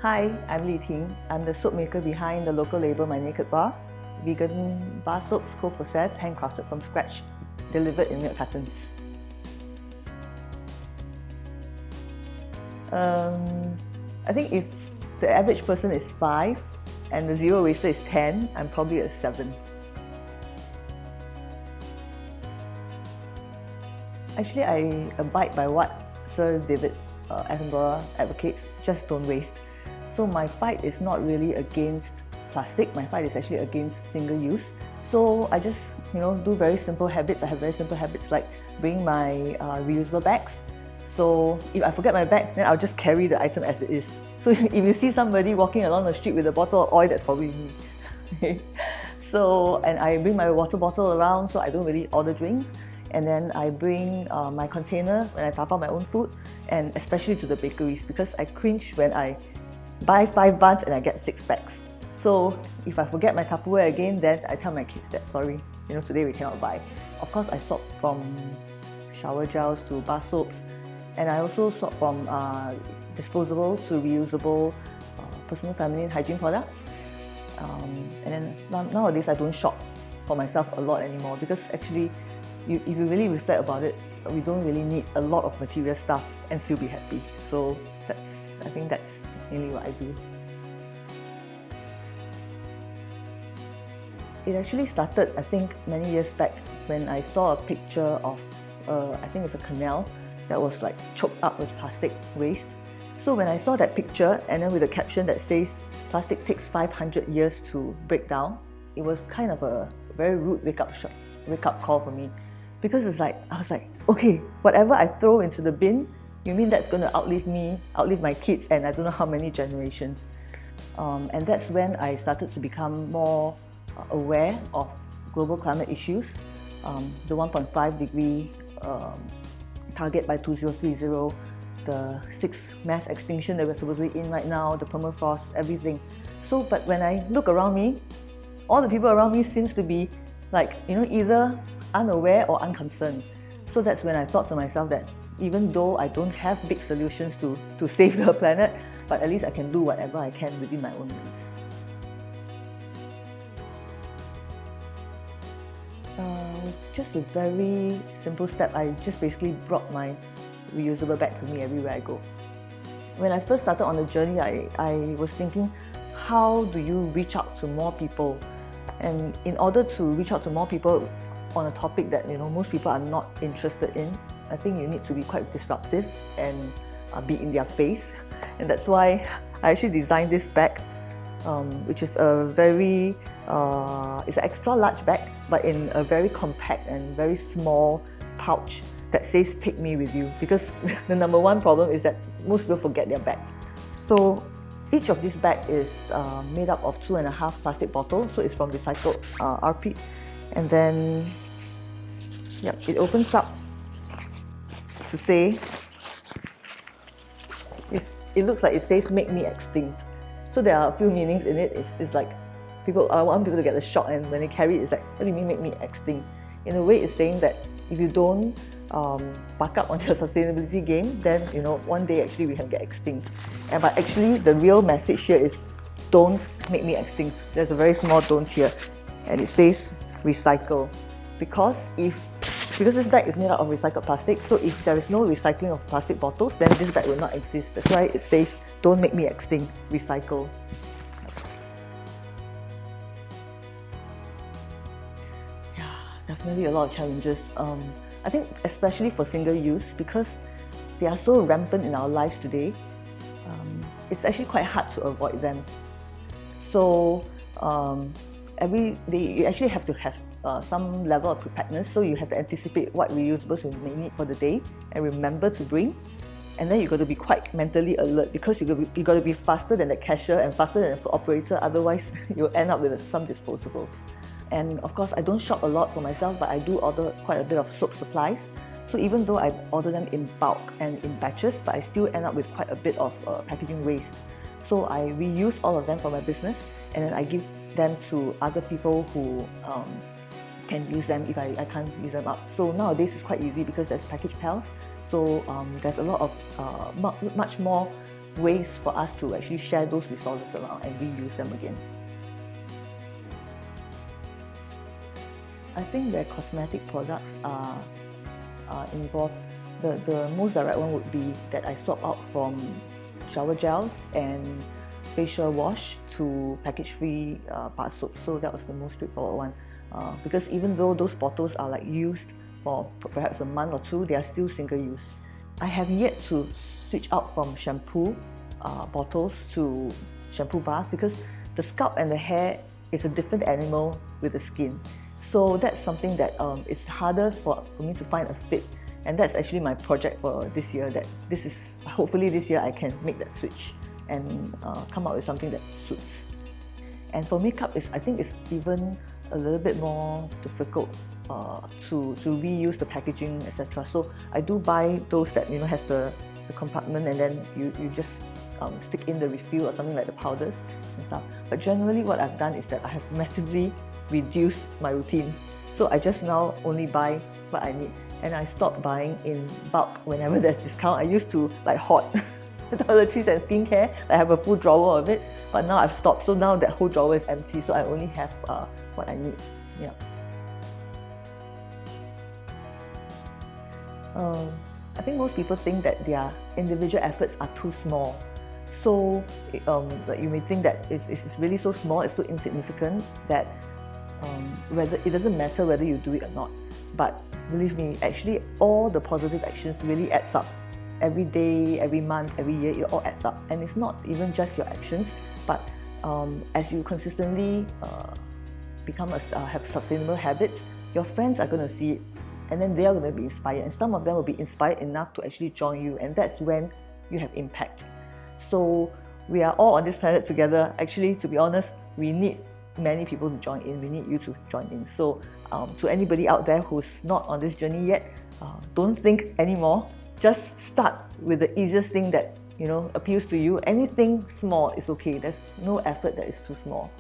Hi, I'm Li Ting. I'm the soap maker behind the local label My Naked Bar. Vegan bar soaps, co-processed, handcrafted from scratch, delivered in milk cartons. I think if the average person is 5 and the zero waster is 10, I'm probably a 7. Actually, I abide by what Sir David Attenborough advocates: just don't waste. So my fight is not really against plastic, my fight is actually against single use. So I just do very simple habits. I have very simple habits like bring my reusable bags. So if I forget my bag, then I'll just carry the item as it is. So if you see somebody walking along the street with a bottle of oil, that's probably me. And I bring my water bottle around, so I don't really order drinks. And then I bring my container when I tap out my own food, and especially to the bakeries, because I cringe when I buy 5 buns and I get 6 bags. So if I forget my Tupperware again, then I tell my kids that, sorry, today we cannot buy. Of course, I sort from shower gels to bar soaps, and I also sort from disposable to reusable personal feminine hygiene products. And then nowadays I don't shop for myself a lot anymore, because actually, if you really reflect about it, we don't really need a lot of material stuff and still be happy. So I think that's mainly what I do. It actually started, I think, many years back when I saw a picture of, I think it's a canal that was like choked up with plastic waste. So when I saw that picture, and then with a caption that says, "Plastic takes 500 years to break down," it was kind of a very rude wake-up call for me. Because I was like, okay, whatever I throw into the bin, you mean that's going to outlive me, outlive my kids, and I don't know how many generations. And that's when I started to become more aware of global climate issues, the 1.5 degree target by 2030, the 6 mass extinction that we're supposedly in right now, the permafrost, everything. But when I look around me, all the people around me seems to be either unaware or unconcerned. So that's when I thought to myself that even though I don't have big solutions to save the planet, but at least I can do whatever I can within my own means. Just a very simple step. I just basically brought my reusable bag with me everywhere I go. When I first started on the journey, I was thinking, how do you reach out to more people? And in order to reach out to more people on a topic that most people are not interested in, I think you need to be quite disruptive and be in their face. And that's why I actually designed this bag, which is a very, it's an extra large bag, but in a very compact and very small pouch that says "Take me with you," because the number one problem is that most people forget their bag. So each of these bags is made up of 2.5 plastic bottles, so it's from recycled RP. And then, it opens up to say, it looks like it says "Make me extinct." So there are a few meanings in it. It's like, I want people to get a shock, and when they carry it, it's like, what do you mean "make me extinct"? In a way, it's saying that if you don't buck up on your sustainability game, then one day actually we can get extinct. But actually, the real message here is, don't make me extinct. There's a very small "don't" here, and it says recycle, because this bag is made out of recycled plastic. So if there is no recycling of plastic bottles, then this bag will not exist. That's why it says, "Don't make me extinct, recycle." Definitely a lot of challenges. I think especially for single use, because they are so rampant in our lives today, it's actually quite hard to avoid them. So every day you actually have to have some level of preparedness. So you have to anticipate what reusables you may need for the day and remember to bring. And then you got to be quite mentally alert, because you got to be faster than the cashier and faster than the food operator. Otherwise, you'll end up with some disposables. And of course, I don't shop a lot for myself, but I do order quite a bit of soap supplies. So even though I order them in bulk and in batches, but I still end up with quite a bit of packaging waste. So I reuse all of them for my business, and then I give them to other people who can use them if I can't use them up. So nowadays it's quite easy because there's package pals. So there's a lot of much more ways for us to actually share those resources around and reuse them again. I think where cosmetic products are involved, the most direct one would be that I swap out from shower gels and facial wash to package-free bar soap. So that was the most straightforward one. Because even though those bottles are like used for perhaps a month or two, they are still single-use. I have yet to switch out from shampoo bottles to shampoo bars because the scalp and the hair is a different animal with the skin. So that's something that it's harder for me to find a fit, and that's actually my project for this year. That hopefully this year I can make that switch and come up with something that suits. And for makeup, I think it's even a little bit more difficult to reuse the packaging, etc. So I do buy those that has the compartment, and then you just stick in the refill or something like the powders and stuff. But generally what I've done is that I have massively reduced my routine. So I just now only buy what I need, and I stopped buying in bulk whenever there's discount. I used to like hoard toiletries and skincare. I have a full drawer of it, but now I've stopped. So now that whole drawer is empty, so I only have what I need. Yeah. I think most people think that their individual efforts are too small. So like you may think that it's really so small, it's so insignificant that whether it doesn't matter whether you do it or not. But believe me, actually all the positive actions really adds up. Every day, every month, every year, it all adds up. And it's not even just your actions, but as you consistently have sustainable habits, your friends are going to see it, and then they are going to be inspired, and some of them will be inspired enough to actually join you, and that's when you have impact. So we are all on this planet together. Actually, to be honest, we need many people to join in. We need you to join in. So to anybody out there who's not on this journey yet, don't think anymore. Just start with the easiest thing that appeals to you. Anything small is okay. There's no effort that is too small.